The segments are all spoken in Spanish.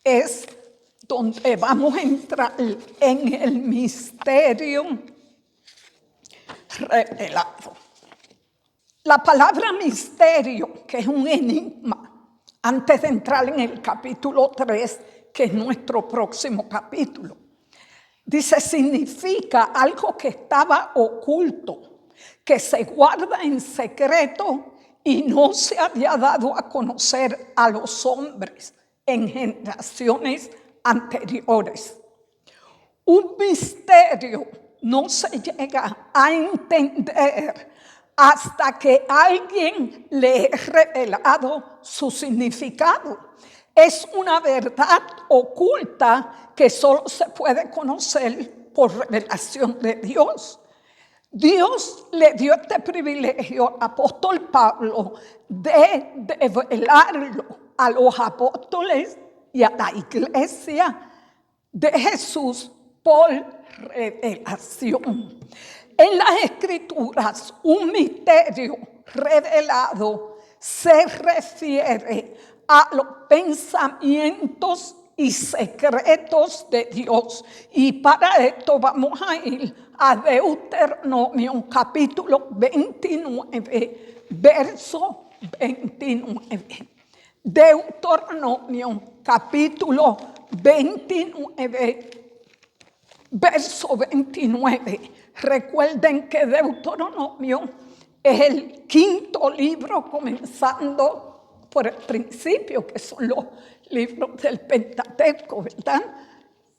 Es donde vamos a entrar en el misterio revelado. La palabra misterio, que es un enigma, antes de entrar en el capítulo 3, que es nuestro próximo capítulo, dice, significa algo que estaba oculto, que se guarda en secreto y no se había dado a conocer a los hombres en generaciones anteriores. Un misterio no se llega a entender hasta que alguien le ha revelado su significado. Es una verdad oculta que solo se puede conocer por revelación de Dios. Dios le dio este privilegio al apóstol Pablo de develarlo a los apóstoles y a la iglesia de Jesús por revelación. En las Escrituras, un misterio revelado se refiere a los pensamientos y secretos de Dios. Y para esto vamos a ir a Deuteronomio capítulo 29, verso 29. Deuteronomio capítulo 29, verso 29. Recuerden que Deuteronomio es el quinto libro, comenzando por el principio, que son los libros del Pentateuco, ¿verdad?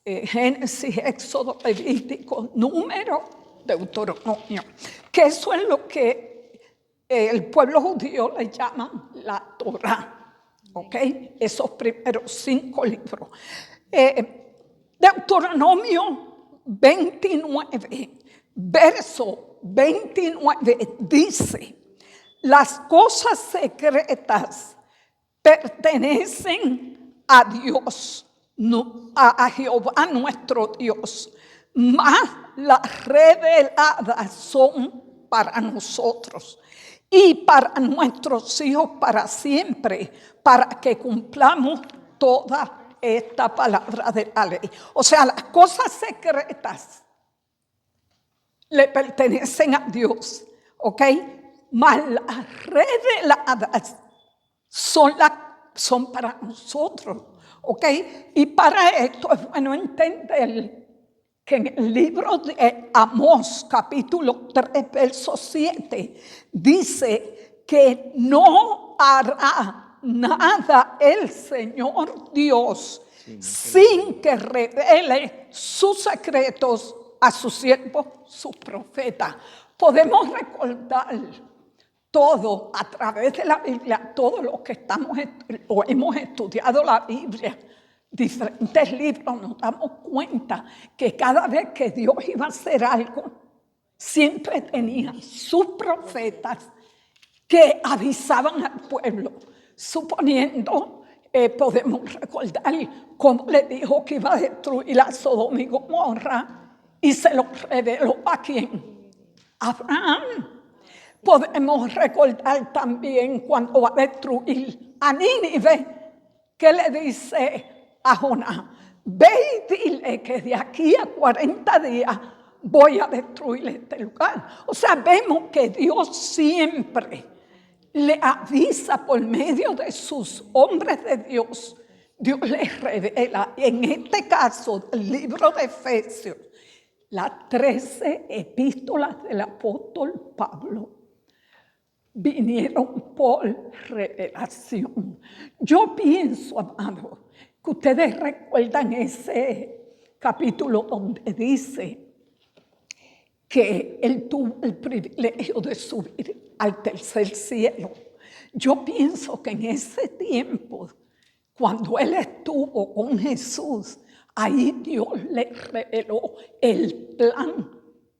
Génesis, Éxodo, Levítico, Número, Deuteronomio. Que eso es lo que el pueblo judío le llaman la Torá, ¿ok? Esos primeros 5 libros. Deuteronomio 29, verso 29 dice, las cosas secretas pertenecen a Dios, a Jehová nuestro Dios, mas las reveladas son para nosotros y para nuestros hijos para siempre, para que cumplamos toda esta palabra de la ley. O sea, las cosas secretas le pertenecen a Dios, ¿ok? Mas las reveladas son para nosotros, ¿ok? Y para esto es bueno entender que en el libro de Amós, capítulo 3, verso 7, dice que no hará nada el Señor Dios sin que revele sus secretos a sus siervos, sus profetas. Podemos recordar todo a través de la Biblia, todo lo que hemos estudiado la Biblia, diferentes libros, nos damos cuenta que cada vez que Dios iba a hacer algo, siempre tenía sus profetas que avisaban al pueblo. Suponiendo, podemos recordar cómo le dijo que iba a destruir a Sodoma y Gomorra y se lo reveló a ¿quién? Abraham. Podemos recordar también cuando va a destruir a Nínive, que le dice a Jonás, ve y dile que de aquí a 40 días voy a destruir este lugar. O sea, vemos que Dios siempre le avisa por medio de sus hombres de Dios. Dios les revela, en este caso, el libro de Efesios, las 13 epístolas del apóstol Pablo vinieron por revelación. Yo pienso, amado, que ustedes recuerdan ese capítulo donde dice que él tuvo el privilegio de subir al tercer cielo. Yo pienso que en ese tiempo, cuando él estuvo con Jesús, ahí Dios le reveló el plan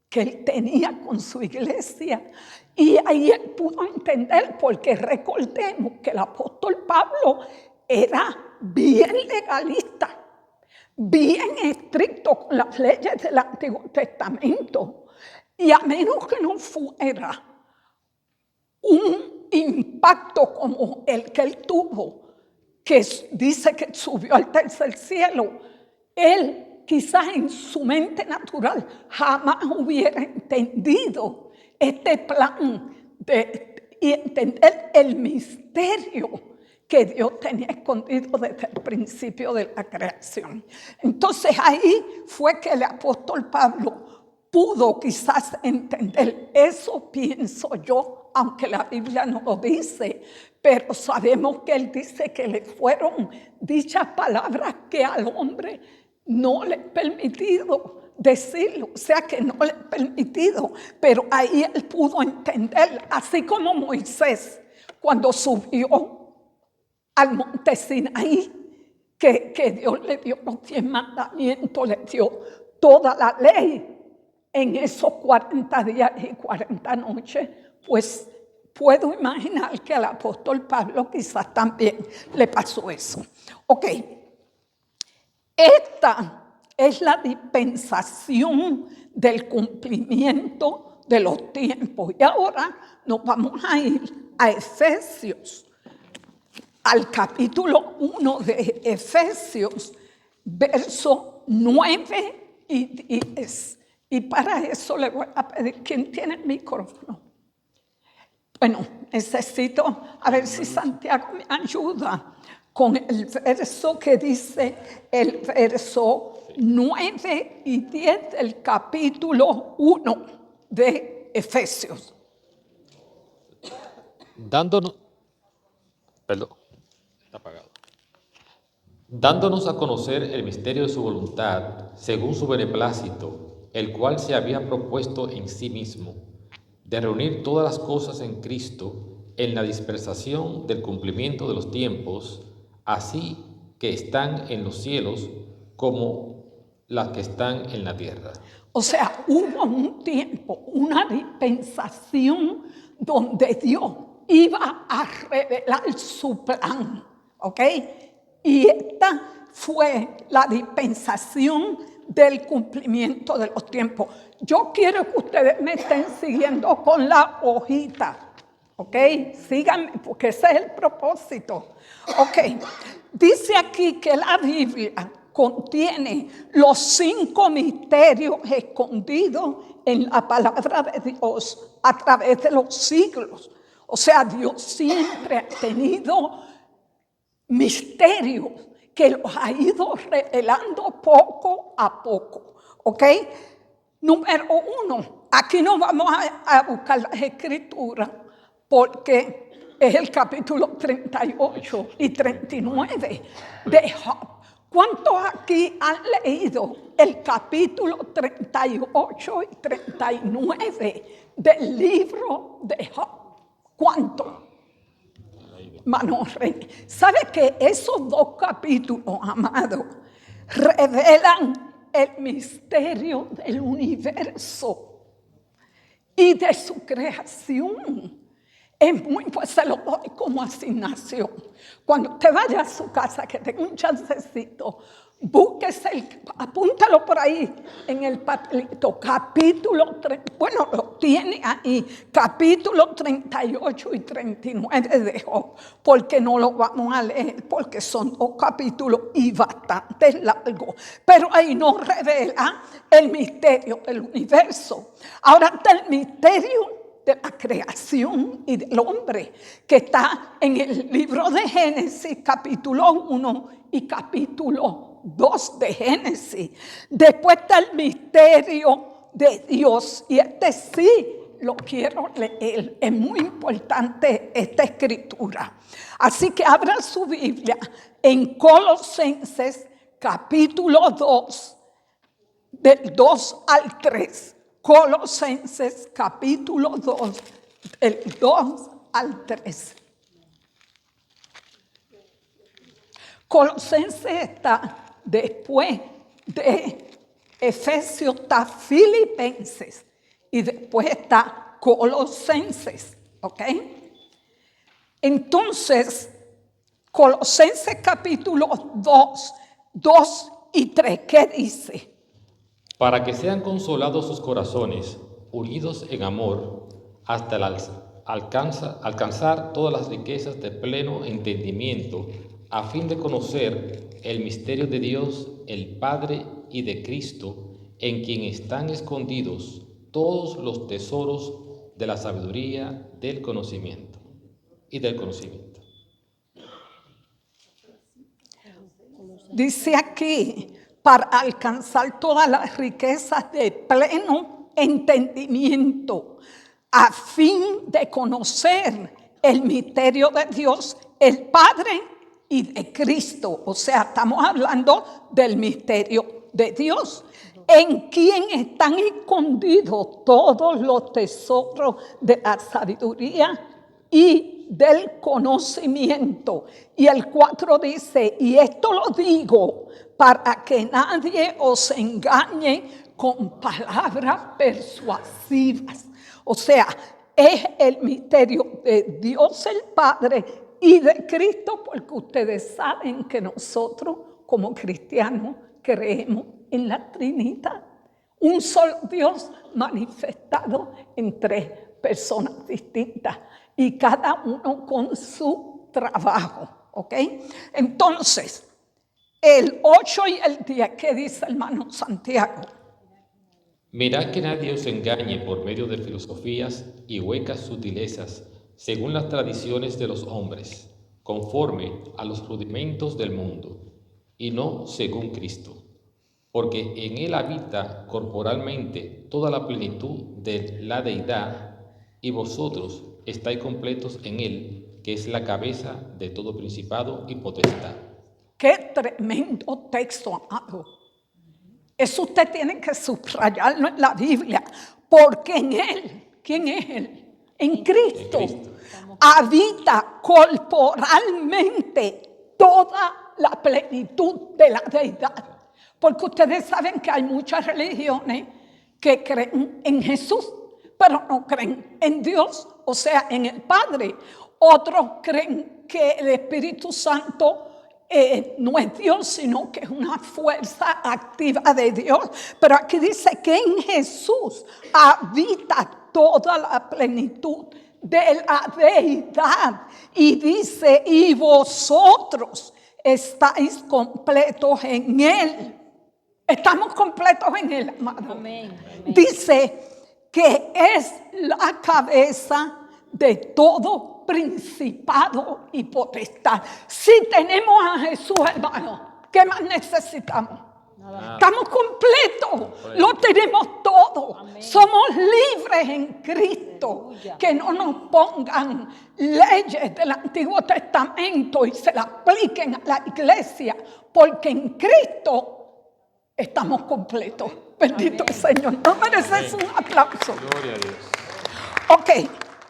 que él tenía con su iglesia. Y ahí él pudo entender, porque recordemos que el apóstol Pablo era bien legalista, bien estricto con las leyes del Antiguo Testamento. Y a menos que no fuera un impacto como el que él tuvo, que dice que subió al tercer cielo, él quizás en su mente natural jamás hubiera entendido este plan y entender el misterio que Dios tenía escondido desde el principio de la creación. Entonces ahí fue que el apóstol Pablo pudo quizás entender. Eso pienso yo, aunque la Biblia no lo dice, pero sabemos que él dice que le fueron dichas palabras que al hombre no le he permitido decirlo, o sea que no le he permitido, pero ahí él pudo entender, así como Moisés cuando subió al monte Sinaí, que Dios le dio los 10 mandamientos, le dio toda la ley en esos 40 días y 40 noches, pues puedo imaginar que al apóstol Pablo quizás también le pasó eso. Ok, esta es la dispensación del cumplimiento de los tiempos. Y ahora nos vamos a ir a Efesios, al capítulo 1 de Efesios, verso 9 y 10. Y para eso le voy a pedir, ¿quién tiene el micrófono? Bueno, necesito, a ver si Santiago me ayuda con el verso que dice, el verso 9 y 10 del capítulo 1 de Efesios. Dándonos a conocer el misterio de su voluntad, según su beneplácito, el cual se había propuesto en sí mismo, de reunir todas las cosas en Cristo, en la dispersación del cumplimiento de los tiempos, así que están en los cielos como las que están en la tierra. O sea, hubo un tiempo, una dispensación donde Dios iba a revelar su plan, ¿ok? Y esta fue la dispensación del cumplimiento de los tiempos. Yo quiero que ustedes me estén siguiendo con la hojita, ¿ok? Síganme, porque ese es el propósito. Ok, dice aquí que la Biblia contiene los 5 misterios escondidos en la palabra de Dios a través de los siglos. O sea, Dios siempre ha tenido misterios que los ha ido revelando poco a poco. ¿Ok? Número 1, aquí no vamos a buscar las escrituras porque es el capítulo 38 y 39 de Job. ¿Cuántos aquí han leído el capítulo 38 y 39 del libro de Job? ¿Cuántos? Manorre. ¿Sabe que esos 2 capítulos, amado, revelan el misterio del universo y de su creación? Es muy, pues se lo doy como asignación. Cuando usted vaya a su casa, que tenga un chancecito, búsquese, apúntalo por ahí en el papelito, capítulo 3, bueno, lo tiene ahí, capítulo 38 y 39 de Job, porque no lo vamos a leer, porque son 2 capítulos y bastante largos, pero ahí nos revela el misterio del universo. Ahora está el misterio de la creación y del hombre, que está en el libro de Génesis, capítulo 1 y capítulo 2 de Génesis. Después está el misterio de Dios, y este sí lo quiero leer, es muy importante esta escritura. Así que abra su Biblia en Colosenses, capítulo 2, del 2 al 3. Colosenses capítulo 2, del 2 al 3. Colosenses está después de Efesios, está Filipenses y después está Colosenses, ¿ok? Entonces, Colosenses capítulo 2, 2 y 3, ¿qué dice? Para que sean consolados sus corazones unidos en amor, hasta alcanzar todas las riquezas de pleno entendimiento, a fin de conocer el misterio de Dios, el Padre, y de Cristo, en quien están escondidos todos los tesoros de la sabiduría del conocimiento y del conocimiento. Dice aquí, para alcanzar todas las riquezas de pleno entendimiento, a fin de conocer el misterio de Dios, el Padre, y de Cristo. O sea, estamos hablando del misterio de Dios, en quien están escondidos todos los tesoros de la sabiduría y del conocimiento. Y el 4 dice, y esto lo digo para que nadie os engañe con palabras persuasivas. O sea, es el misterio de Dios el Padre y de Cristo, porque ustedes saben que nosotros como cristianos creemos en la Trinidad. Un solo Dios manifestado en 3 personas distintas y cada uno con su trabajo, ¿ok? Entonces, el 8 y el 10, ¿qué dice el hermano Santiago? Mirad que nadie os engañe por medio de filosofías y huecas sutilezas, según las tradiciones de los hombres, conforme a los rudimentos del mundo, y no según Cristo. Porque en él habita corporalmente toda la plenitud de la deidad, y vosotros estáis completos en él, que es la cabeza de todo principado y potestad. ¡Qué tremendo texto, amado! Eso usted tiene que subrayarlo en la Biblia, porque en él, ¿quién es él? En Cristo, habita corporalmente toda la plenitud de la deidad. Porque ustedes saben que hay muchas religiones que creen en Jesús, pero no creen en Dios, o sea, en el Padre. Otros creen que el Espíritu Santo no es Dios, sino que es una fuerza activa de Dios. Pero aquí dice que en Jesús habita toda la plenitud de la deidad. Y dice, y vosotros estáis completos en Él. Estamos completos en Él, amado. Amén. Dice que es la cabeza de todo principado y potestad. Si tenemos a Jesús, hermano, ¿qué más necesitamos? Nada. Estamos completos, lo tenemos todo. Amén. Somos libres en Cristo. Aleluya. Que no nos pongan leyes del Antiguo Testamento y se las apliquen a la iglesia, porque en Cristo estamos completos. Bendito el Señor. ¿No mereces un aplauso? Gloria a Dios. Ok,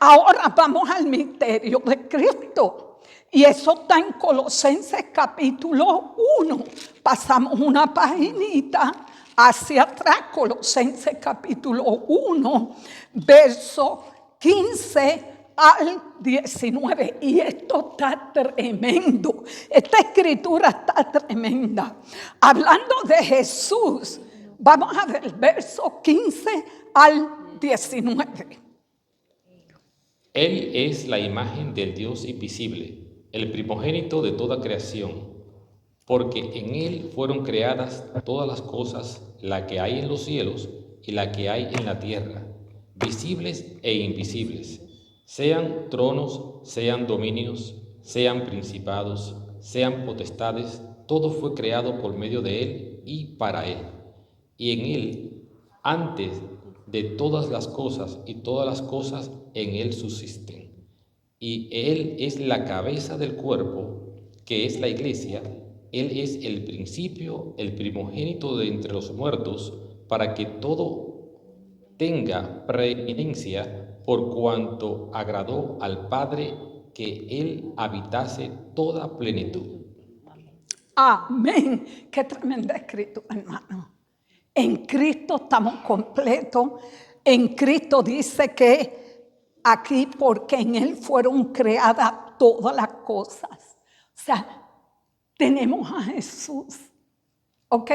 ahora vamos al misterio de Cristo. Y eso está en Colosenses capítulo 1. Pasamos una paginita hacia atrás, Colosenses capítulo 1, verso 15 al 19. Y esto está tremendo. Esta escritura está tremenda. Hablando de Jesús, vamos a ver el verso 15 al 19. Él es la imagen del Dios invisible, el primogénito de toda creación, porque en Él fueron creadas todas las cosas, la que hay en los cielos y la que hay en la tierra, visibles e invisibles, sean tronos, sean dominios, sean principados, sean potestades, todo fue creado por medio de Él y para Él. Y en Él, antes de todas las cosas, y todas las cosas en Él subsisten. Y Él es la cabeza del cuerpo, que es la iglesia. Él es el principio, el primogénito de entre los muertos, para que todo tenga preeminencia, por cuanto agradó al Padre que Él habitase toda plenitud. Amén. Qué tremenda escritura, hermano. En Cristo estamos completos. En Cristo dice que aquí, porque en Él fueron creadas todas las cosas. O sea, tenemos a Jesús, ¿ok?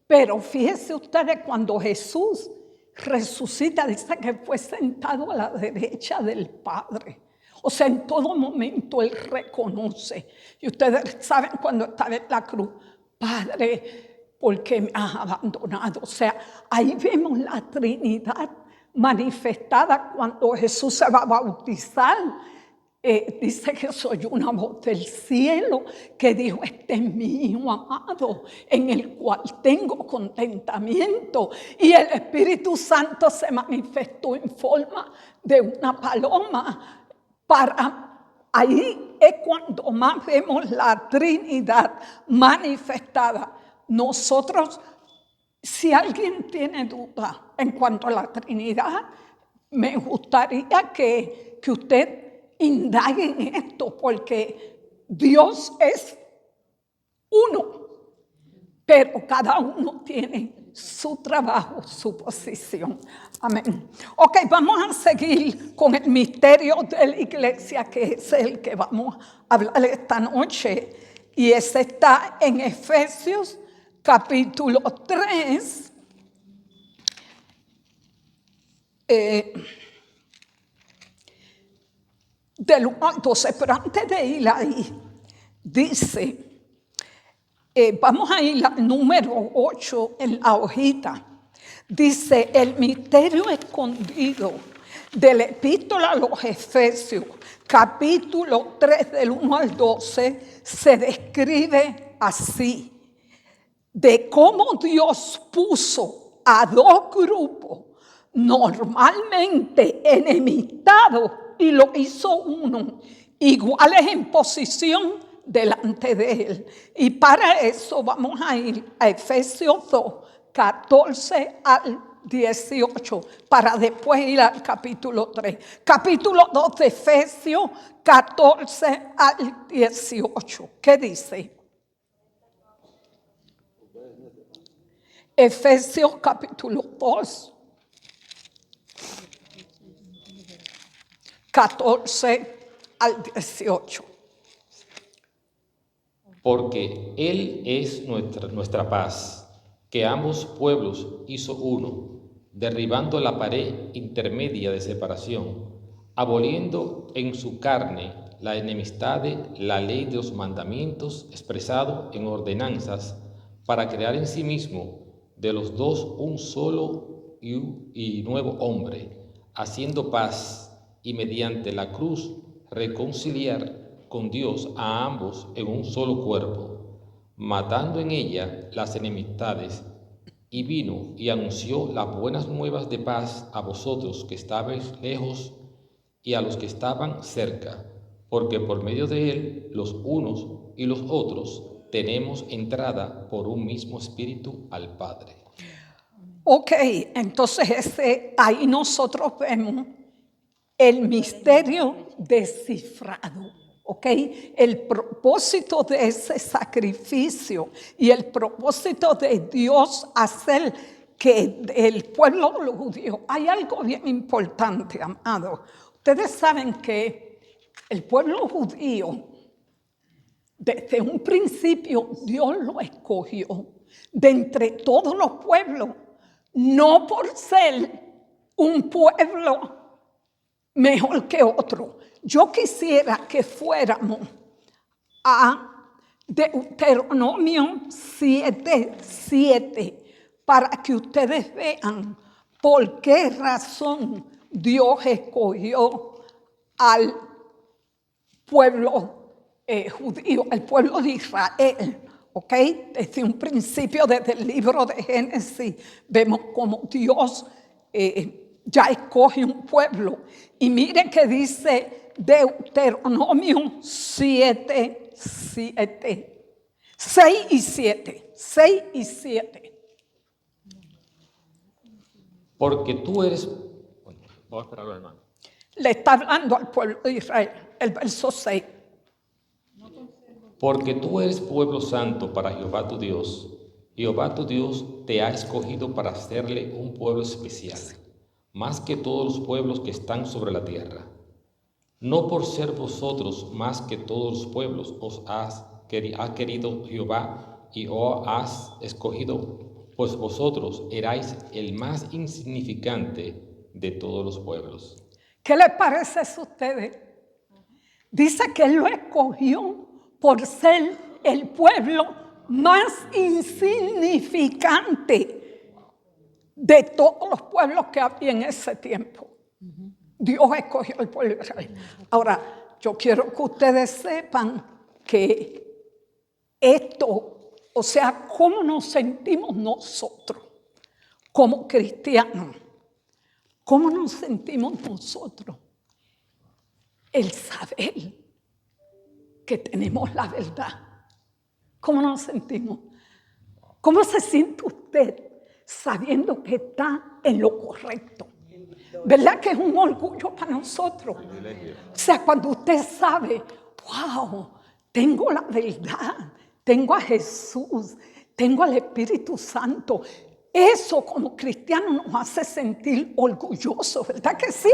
Pero fíjense ustedes, cuando Jesús resucita, dice que fue sentado a la derecha del Padre. O sea, en todo momento Él reconoce. Y ustedes saben cuando estaba en la cruz, Padre, ¿por qué me has abandonado? O sea, ahí vemos la Trinidad manifestada cuando Jesús se va a bautizar. Dice que soy una voz del cielo que dijo: este es mi hijo amado en el cual tengo contentamiento. Y el Espíritu Santo se manifestó en forma de una paloma. Ahí es cuando más vemos la Trinidad manifestada. Nosotros, si alguien tiene duda en cuanto a la Trinidad, me gustaría que usted indague en esto, porque Dios es uno, pero cada uno tiene su trabajo, su posición. Amén. Ok, vamos a seguir con el misterio de la iglesia, que es el que vamos a hablar esta noche. Y ese está en Efesios capítulo 3. Del 1 al 12, pero antes de ir ahí, dice, vamos a ir al número 8 en la hojita. Dice: el misterio escondido de la epístola a los Efesios, capítulo 3, del 1 al 12, se describe así: de cómo Dios puso a dos grupos normalmente enemistados y lo hizo uno, iguales en posición delante de Él. Y para eso vamos a ir a Efesios 2, 14 al 18, para después ir al capítulo 3. Capítulo 2 de Efesios, 14 al 18. ¿Qué dice? Efesios capítulo 2, 14 al 18. Porque Él es nuestra paz, que ambos pueblos hizo uno, derribando la pared intermedia de separación, aboliendo en su carne la enemistad de la ley de los mandamientos expresado en ordenanzas, para crear en sí mismo de los dos un solo y nuevo hombre, haciendo paz, y mediante la cruz reconciliar con Dios a ambos en un solo cuerpo, matando en ella las enemistades, y vino y anunció las buenas nuevas de paz a vosotros que estabais lejos y a los que estaban cerca, porque por medio de él los unos y los otros tenemos entrada por un mismo espíritu al Padre. Ok, entonces ahí nosotros vemos el misterio descifrado, ¿ok? El propósito de ese sacrificio y el propósito de Dios hacer que el pueblo judío, hay algo bien importante, amado. Ustedes saben que el pueblo judío, desde un principio, Dios lo escogió de entre todos los pueblos, no por ser un pueblo mejor que otro. Yo quisiera que fuéramos a Deuteronomio 7:7 para que ustedes vean por qué razón Dios escogió al pueblo judío, al pueblo de Israel. ¿Ok? Desde un principio, desde el libro de Génesis, vemos cómo Dios ya escoge un pueblo. Y miren que dice Deuteronomio 7:7. 6 y 7. 6 y 7. Porque tú eres... Bueno, vamos a esperarlo, hermano. Le está hablando al pueblo de Israel, el verso 6. Porque tú eres pueblo santo para Jehová tu Dios. Jehová tu Dios te ha escogido para hacerle un pueblo especial, más que todos los pueblos que están sobre la tierra. No por ser vosotros más que todos los pueblos os ha querido Jehová y os has escogido pues vosotros erais el más insignificante de todos los pueblos. ¿Qué les parece eso a ustedes? Dice que Él lo escogió por ser el pueblo más insignificante de todos los pueblos que había en ese tiempo. Dios escogió el pueblo de Israel. Ahora, yo quiero que ustedes sepan que esto, o sea, cómo nos sentimos nosotros como cristianos, cómo nos sentimos nosotros, el saber que tenemos la verdad. ¿Cómo nos sentimos? ¿Cómo se siente usted sabiendo que está en lo correcto? ¿Verdad que es un orgullo para nosotros? O sea, cuando usted sabe, wow, tengo la verdad, tengo a Jesús, tengo al Espíritu Santo. Eso como cristiano nos hace sentir orgullosos, ¿verdad que sí?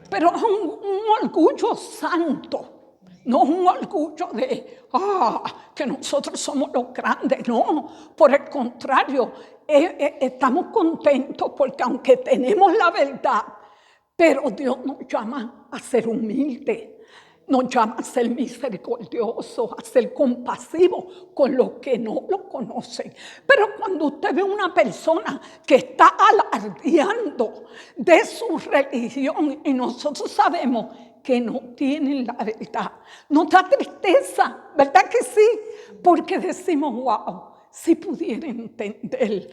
Pero es un orgullo santo. No es un orgullo de, que nosotros somos los grandes. No, por el contrario, estamos contentos porque aunque tenemos la verdad, pero Dios nos llama a ser humildes, nos llama a ser misericordiosos, a ser compasivos con los que no lo conocen. Pero cuando usted ve una persona que está alardeando de su religión y nosotros sabemos que no tienen la verdad, nos da tristeza, ¿verdad que sí? Porque decimos, wow, si pudiera entender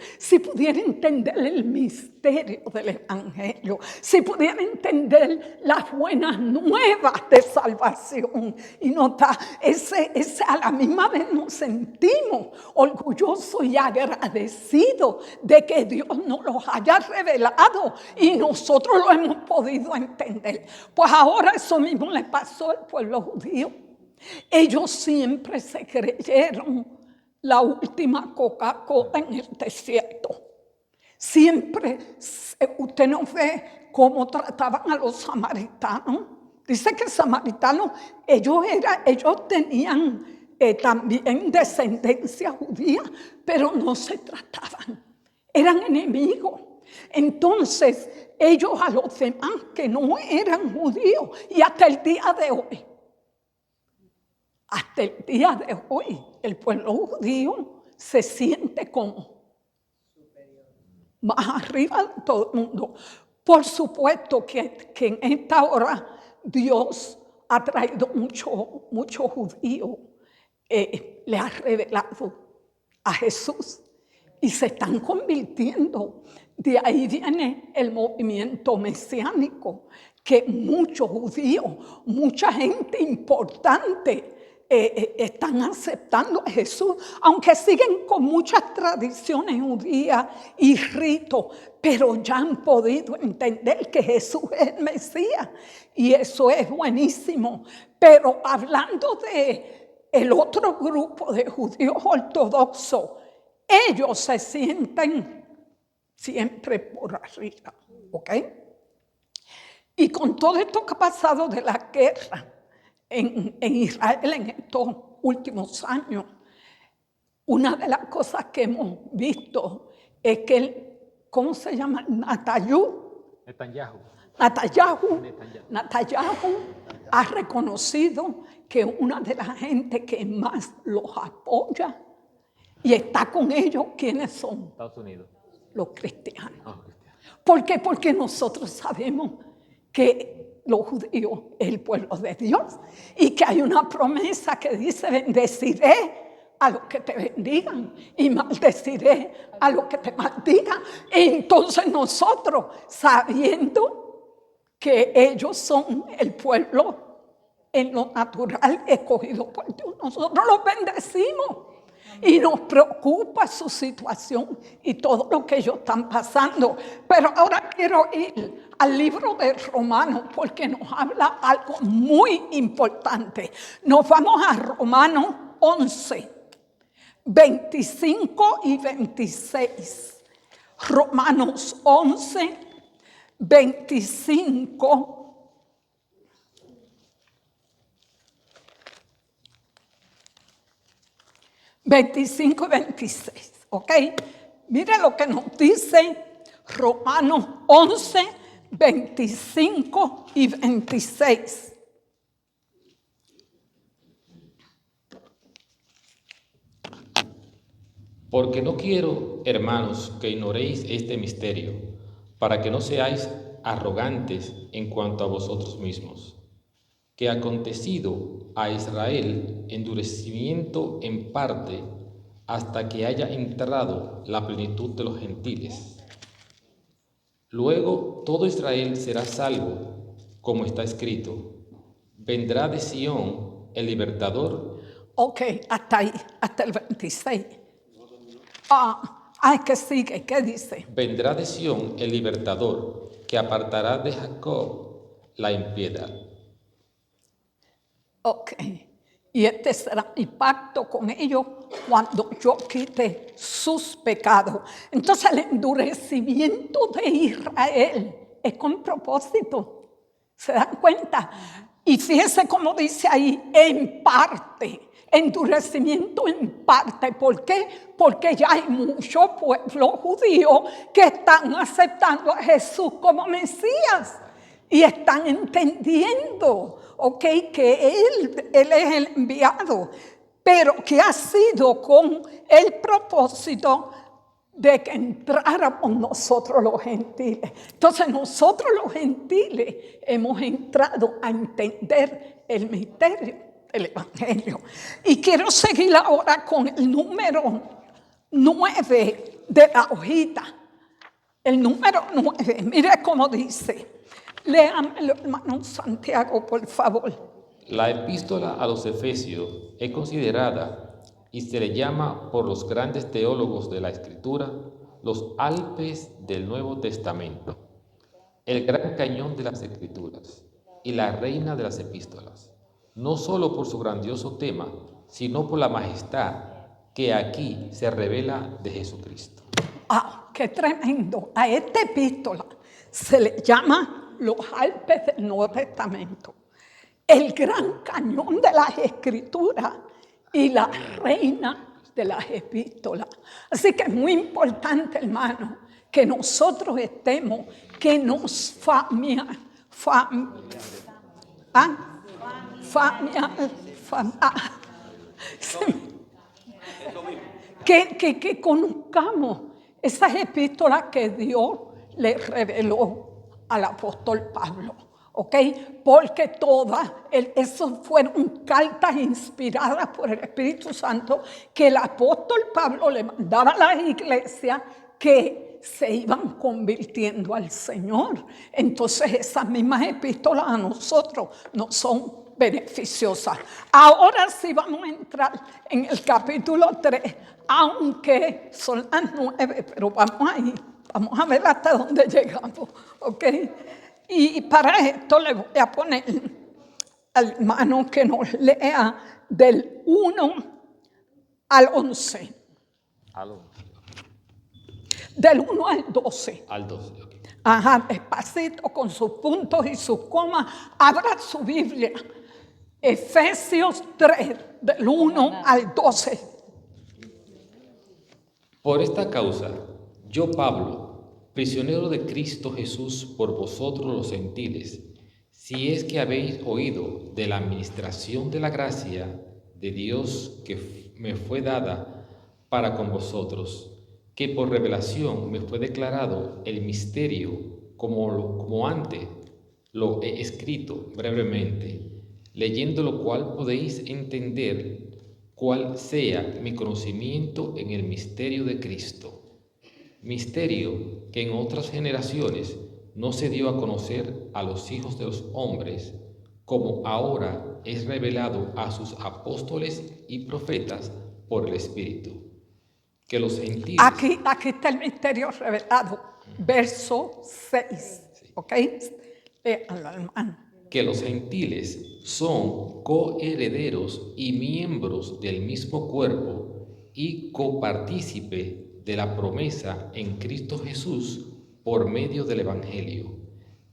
el misterio del Evangelio, si pudiera entender las buenas nuevas de salvación, y nos da a la misma vez nos sentimos orgullosos y agradecidos de que Dios nos los haya revelado y nosotros lo hemos podido entender. Pues ahora eso mismo le pasó al pueblo judío. Ellos siempre se creyeron la última Coca-Cola en el desierto. Siempre usted no ve cómo trataban a los samaritanos. Dice que samaritanos, ellos tenían también descendencia judía, pero no se trataban, eran enemigos. Entonces, ellos a los demás que no eran judíos, y hasta el día de hoy, el pueblo judío se siente como más arriba de todo el mundo. Por supuesto que en esta hora Dios ha traído mucho judío, le ha revelado a Jesús y se están convirtiendo. De ahí viene el movimiento mesiánico, que muchos judíos, mucha gente importante están aceptando a Jesús, aunque siguen con muchas tradiciones judías y ritos, pero ya han podido entender que Jesús es el Mesías, y eso es buenísimo. Pero hablando de el otro grupo de judíos ortodoxos, ellos se sienten siempre por arriba, ¿ok? Y con todo esto que ha pasado de la guerra en Israel en estos últimos años, una de las cosas que hemos visto es que ¿cómo se llama? Netanyahu ha reconocido que una de las gente que más los apoya y está con ellos, ¿quiénes son? Estados Unidos. Los cristianos. ¿Por qué? Porque nosotros sabemos que los judíos es el pueblo de Dios y que hay una promesa que dice: bendeciré a los que te bendigan y maldeciré a los que te maldigan. Entonces nosotros, sabiendo que ellos son el pueblo en lo natural escogido por Dios, nosotros los bendecimos. Y nos preocupa su situación y todo lo que ellos están pasando. Pero ahora quiero ir al libro de Romanos, porque nos habla algo muy importante. Nos vamos a Romanos 11, 25 y 26. Romanos 11, 25 25 y 26, ¿ok? Mire lo que nos dice Romanos 11, 25 y 26. Porque no quiero, hermanos, que ignoréis este misterio, para que no seáis arrogantes en cuanto a vosotros mismos, que ha acontecido a Israel endurecimiento en parte hasta que haya entrado la plenitud de los gentiles. Luego todo Israel será salvo, como está escrito: vendrá de Sión el libertador. Ok, hasta ahí, hasta el 26. Que sigue, ¿qué dice? Vendrá de Sión el libertador, que apartará de Jacob la impiedad. Ok, y este será mi pacto con ellos cuando yo quite sus pecados. Entonces el endurecimiento de Israel es con propósito. ¿Se dan cuenta? Y fíjese cómo dice ahí, en parte. Endurecimiento en parte. ¿Por qué? Porque ya hay mucho pueblo judío que están aceptando a Jesús como Mesías y están entendiendo, que Él es el enviado, pero que ha sido con el propósito de que entráramos nosotros los gentiles. Entonces nosotros los gentiles hemos entrado a entender el misterio del Evangelio. Y quiero seguir ahora con el número 9 de la hojita. El número 9, mire cómo dice. Léamelo, hermano Santiago, por favor. La epístola a los Efesios es considerada y se le llama por los grandes teólogos de la Escritura los Alpes del Nuevo Testamento, el gran cañón de las Escrituras y la reina de las epístolas, no solo por su grandioso tema, sino por la majestad que aquí se revela de Jesucristo. ¡Qué tremendo! A esta epístola se le llama los Alpes del Nuevo Testamento, el gran cañón de las Escrituras y la reina de las epístolas. Así que es muy importante, hermano, que nosotros estemos, que nos que conozcamos esas epístolas que Dios le reveló al apóstol Pablo, porque todas, eso fueron cartas inspiradas por el Espíritu Santo que el apóstol Pablo le mandaba a las iglesias que se iban convirtiendo al Señor. Entonces esas mismas epístolas a nosotros nos son beneficiosas. Ahora sí vamos a entrar en el capítulo 3, aunque son las 9, pero vamos ahí. Vamos a ver hasta dónde llegamos, Y para esto le voy a poner al hermano que nos lea del 1 al 11. Del 1 al 12. Al 12, Despacito, con sus puntos y sus comas. Abra su Biblia. Efesios 3, del 1 al 12. Por esta causa, yo, Pablo, prisionero de Cristo Jesús por vosotros los gentiles, si es que habéis oído de la administración de la gracia de Dios que me fue dada para con vosotros, que por revelación me fue declarado el misterio, como antes lo he escrito brevemente, leyendo lo cual podéis entender cuál sea mi conocimiento en el misterio de Cristo. Misterio que en otras generaciones no se dio a conocer a los hijos de los hombres, como ahora es revelado a sus apóstoles y profetas por el Espíritu. Que los gentiles... Aquí está el misterio revelado, verso 6, hermano. Que los gentiles son coherederos y miembros del mismo cuerpo y copartícipe de la promesa en Cristo Jesús por medio del Evangelio,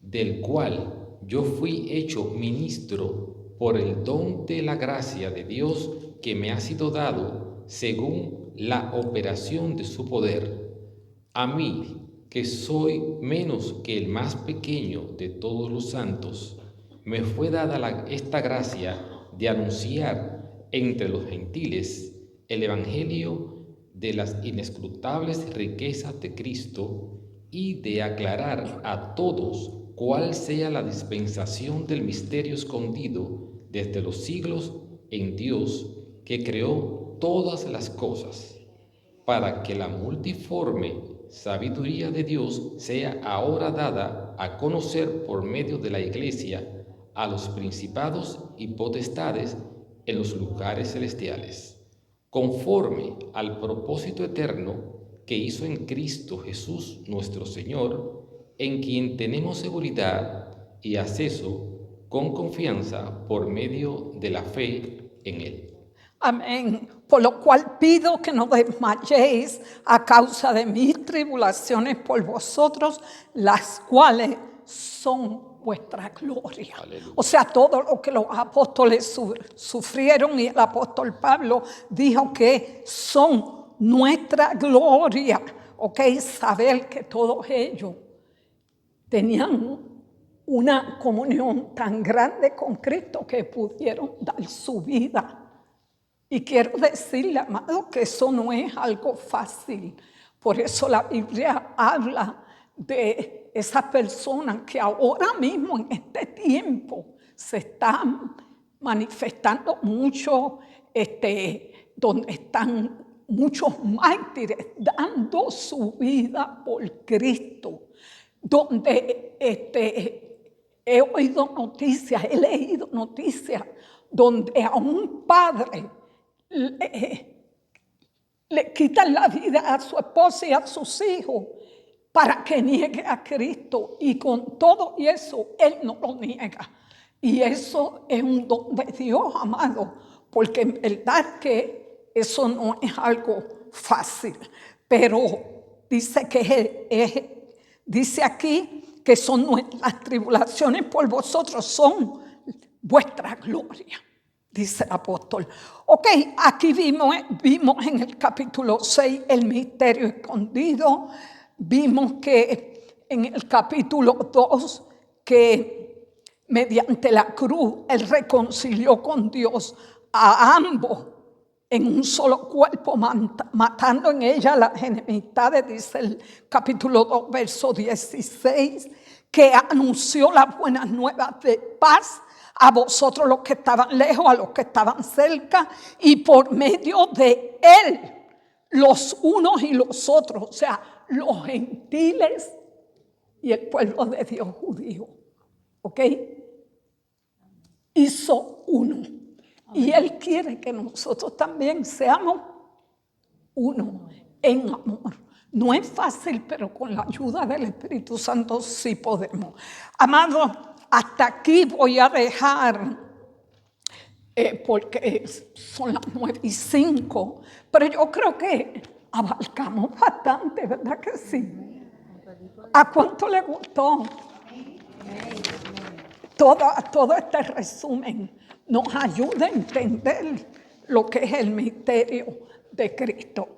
del cual yo fui hecho ministro por el don de la gracia de Dios que me ha sido dado según la operación de su poder, A mí, que soy menos que el más pequeño de todos los santos, me fue dada esta gracia de anunciar entre los gentiles el evangelio de las inescrutables riquezas de Cristo y de aclarar a todos cuál sea la dispensación del misterio escondido desde los siglos en Dios, que creó todas las cosas, para que la multiforme sabiduría de Dios sea ahora dada a conocer por medio de la Iglesia a los principados y potestades en los lugares celestiales, conforme al propósito eterno que hizo en Cristo Jesús nuestro Señor, en quien tenemos seguridad y acceso con confianza por medio de la fe en Él. Amén. Por lo cual pido que no desmayéis a causa de mis tribulaciones por vosotros, las cuales son vuestra gloria. Aleluya. O sea, todo lo que los apóstoles sufrieron, y el apóstol Pablo dijo que son nuestra gloria. Ok, saber que todos ellos tenían una comunión tan grande con Cristo que pudieron dar su vida. Y quiero decirle, amado, que eso no es algo fácil. Por eso la Biblia habla de esas personas que ahora mismo en este tiempo se están manifestando mucho, donde están muchos mártires dando su vida por Cristo, donde he oído noticias, he leído noticias donde a un padre le quitan la vida a su esposa y a sus hijos para que niegue a Cristo, y con todo eso él no lo niega. Y eso es un don de Dios, amado, porque en verdad que eso no es algo fácil. Pero dice dice aquí que son las tribulaciones por vosotros, son vuestra gloria, dice el apóstol. Ok, aquí vimos en el capítulo 6 el misterio escondido. Vimos que en el capítulo 2 que mediante la cruz Él reconcilió con Dios a ambos en un solo cuerpo, matando en ella las enemistades, dice el capítulo 2, verso 16, que anunció las buenas nuevas de paz a vosotros los que estaban lejos, a los que estaban cerca, y por medio de Él, los unos y los otros, o sea, los gentiles y el pueblo de Dios judío, ¿ok? Hizo uno. Y Él quiere que nosotros también seamos uno en amor. No es fácil, pero con la ayuda del Espíritu Santo sí podemos. Amados, hasta aquí voy a dejar, porque son las 9:05, pero yo creo que abarcamos bastante, ¿verdad que sí? ¿A cuánto le gustó? Todo este resumen nos ayuda a entender lo que es el misterio de Cristo.